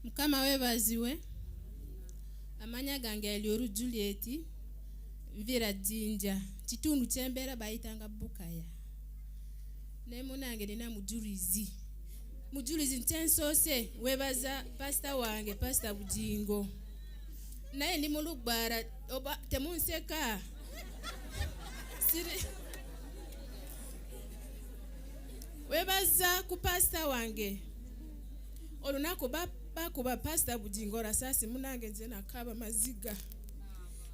Mukama webaziwe. Amanya gange alioru Juliet Vira Jinja kitundu kyembera bayitanga Bukaya. Ne munange nina mujulizi ntensose webaza pastor wange pastor Bujingo. Naye ndi mulubara oba temunseka. Webaza ku pastor wange. Olunaku bakuba pastor Bujingo rasasi munange nze nakaba maziga.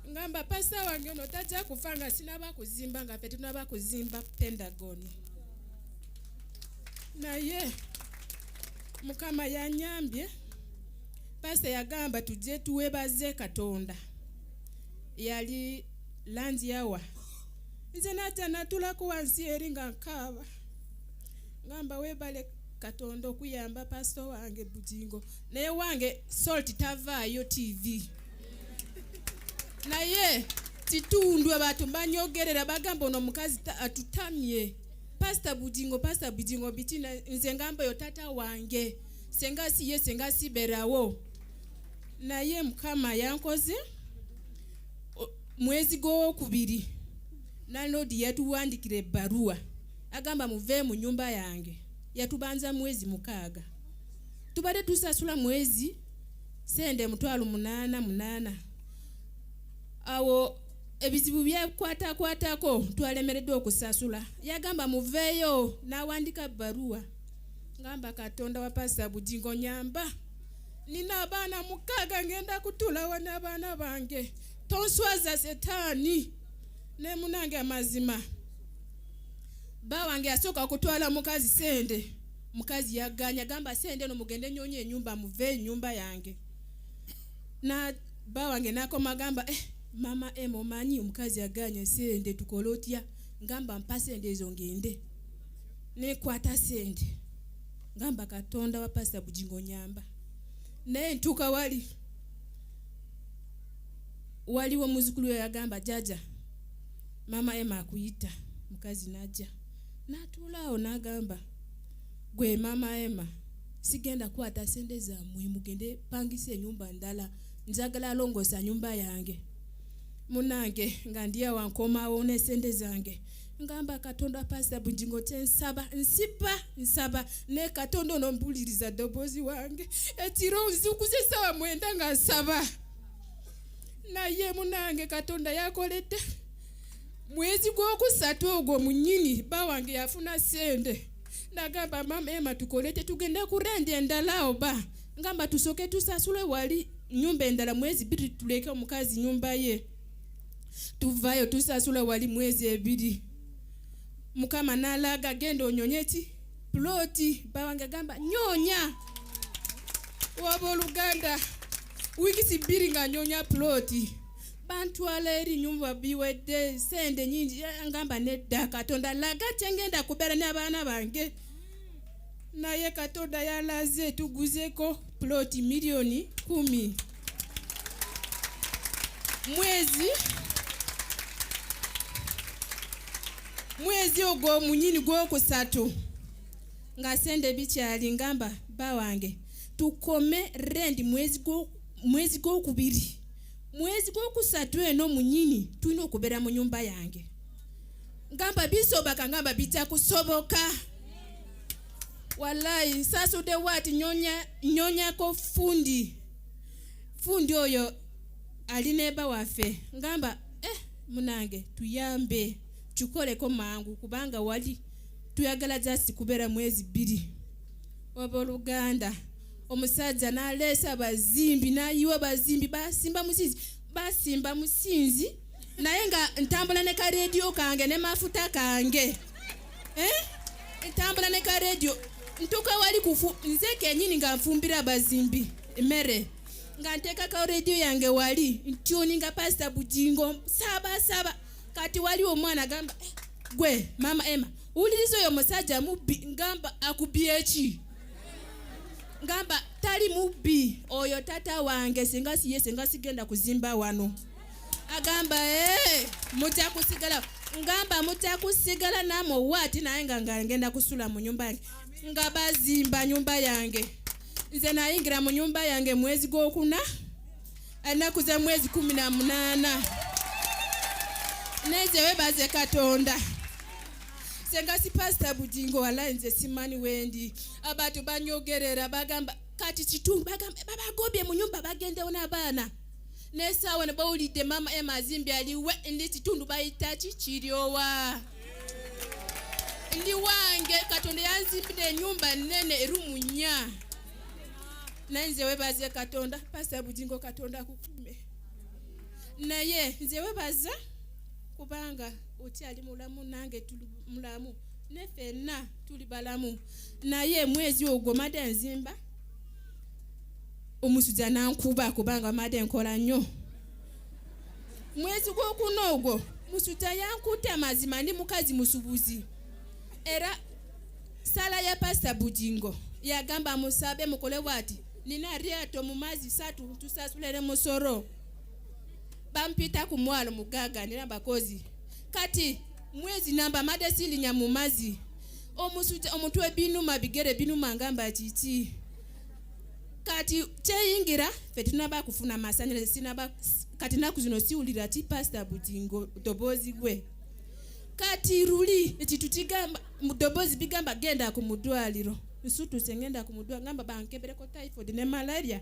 Ngamba pastor wange no tajja kufanga sinaba kuzimba nga petu naba kuzimba Pentagon. Naye Mukama yanyambye pastor yagamba tujje tuwebaze Katonda. Yali lanzi yawa. Nze nata natula ku wansi eri nga nkaba. Ngamba webale Katonda okuyamba pastor wange Bujingo. Naye wange Salt tavaayo TV. Naye kitundu abantu banyogerera bagamba ono mukazi atutamye. Pastor Bujingo bitina nze ngamba yo tata wange. Senga siberawo. Naye Mukama yankoze mwezi gw'okubiri. Landlord yatuwandikira ebbaruwa. Agamba muve mu nyumba yange. Yatubanza mwezi 6. Tubade tusasula mwezi sende mutwalo 8. Awo ebizibu byekwatako twalemereddwa okusasula. Yagamba muveyo nawandika baruwa. Ngamba Katonda wa pastor Bujingo nyamba. Nina abaana 6 ngenda kutula wana abaana bange. Tonswaza setani. Ne munange amazima. Bawange asoka kutwala mukazi sende. Mukazi yaganya gamba sende no mugende nyonye nyumba muve nyumba yange. Na bawange nako magamba mama manyi omukazi yaganya sende tukolotya ngamba mpa sende ezo ngende. Ne kwata sende. Ngamba Katonda wa pastor Bujingo nyamba. Ne ntuka waliwo muzukulu yagamba jaja. Mama akuyita mukazi najja. Natulao nagamba gwe mama sigenda kwata sende zamwe mugende pangise nyumba ndala njagala longosa nyumba yange. Munange ngandiya wankomawo ne sende zange. Ngamba Katonda pastor Bujingo nsaba nsaba ne Katonda nombuliriza dobozi wange. Etiro nzikuze sawa mwenda nga nsaba. Naye munange Katonda yakolete. Mwezi gw'okusatu ogwo munyini bawange yafuna sende. Nagamba mama tukolete tugende kurende endala oba. Ngamba tusoke tusasule wali nyumba endala mwezi 2 tuleke omukazi nyumba ye. Tuvayo tusasule wali mwezi 2. Mukama nalaga gendo onyonyeti ploti bawange gamba nyonya. Wabo Luganda wiki 2 nga nyonya ploti. Bantu aleri nyumba biwedde sende nyingi ngamba nedda Katonda laga tengenda kubera n'abaana bange. Naye Katonda yalaze tuguzeko ploti milioni 10. Mwezi ogwo munyini gw'okusatu nga sende bikyali ngamba bawange tukome rent mwezi gw'okubiri. Mwezi gw'okusatu eno munyini tulina okubeera mu nyumba yange. Ngamba bisoboka ngamba bijja kusoboka. Wallahi sasude wati nyonya ko fundi oyo alineba wafe. Ngamba munange tuyambe chukoleko mangu kubanga wali tuyagala just kubeera mwezi 2. Wabo Luganda omusajja nalesa bazimbi nayiwa bazimbi basimba musinzi naye nga ntambula ne ka radio kange ne mafuta kange ntambula ne ka radio ntuka wali kufu nze kenyini nga mfumbira bazimbi mere nga nteka ka radio yange wali ntuni nga pastor Bujingo saba kati wali omwana gamba gwe mama ulirizo yo musajja mubbi ngamba akubiyechi. Ngamba tali mubi oyo tata wange singa sigenda kuzimba wano. Agamba mutakusigala namo wati naye nga ngenda kusula mu nyumba yange. Nga bazimba nyumba yange. nze nayingira mu nyumba yange mwezi gw'okuna ennaku ze mwezi 18 neze webaze Katonda senga si Pastor Bugingo wala nze simani wendi abantu banyogerera bagamba kati kitundu bagamba babagobye mu nyumba bagendewo n'abaana nesawa ne bawulidde mama Emma Azimbi aliwe ndi kitundu bayita kiryowa ndi wange Katonda yanzimbidde ennyumba nnene erumu 4 nanze webaze Katonda Pastor Bugingo Katonda kukume naye nze webaza kubanga okyali mulamu nange tuli mulamu ne ffenna tuli balamu naye mwezi ogwo made nzimba omusujja nankuba kubanga made nkola nnyo mwezi gw'okuna ogwo musujja yankutte amazima ndi mukazi musubuzi era sala ya Pastor Bugingo yagamba musabe mukole bwati nina ryato mu mazi 3 tusasulere musoro bampita ku mwalo mugaga nira bakozi kati mwezi namba made silinya mu mazi omusujja omutwe binuma bigere binuma ngamba kiki kati kyeyingira fe tunaba kufuna masanyalaze sinaba kati naku zino siwulira ti Pastor Bugingo dobozi gwe kati ruli ekitugamba mudobozi bigamba genda ku mudwaliro nsutu sengenda ku mudwaliro ngamba bankebereko typhoid ne malaria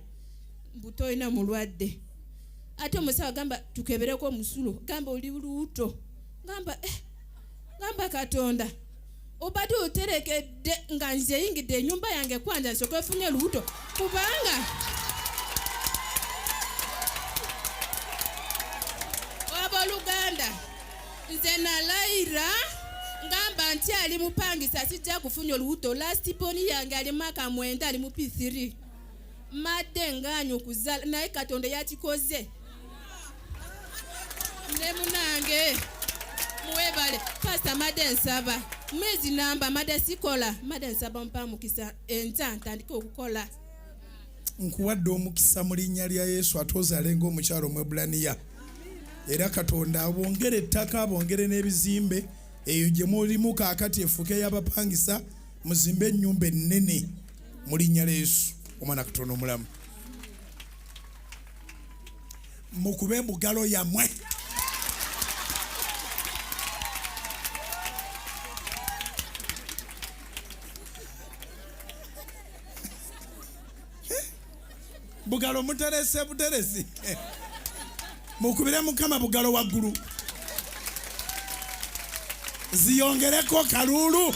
mbuto ina mulwadde ate omusawo gamba tukebereko musulo gamba oli luuto gamba Katonda obadde oterekedde nga nze yingidde ennyumba yange kwanja nsoka efunye luuto kubanga Luganda nze nalayira ngamba nti ali mupangisa sijja kufunya oluuto last poni yange ali maka 9 ali mu P3 madde nganyu kuzala naye Katonda yakikoze ne munange muwebale Pastor madde nsaba mwezi namba madde sikola madde nsaba mpamukisa enta ntandika okukola nkuwadde omukisa mu linnya lya Yesu atozalenga omukyalo Mwebulaniya era Katonda abongere ettaka abongere n'ebizimbe eyo gye mulimu kaakati efuke y'abapangisa muzimbe ennyumba ennene mu linnya lya Yesu omwana Katonda omulamu mukube mugalo yammwe bugalo muterese buteresi mukubire Mukama bugalo waggulu ziyongereko kalulu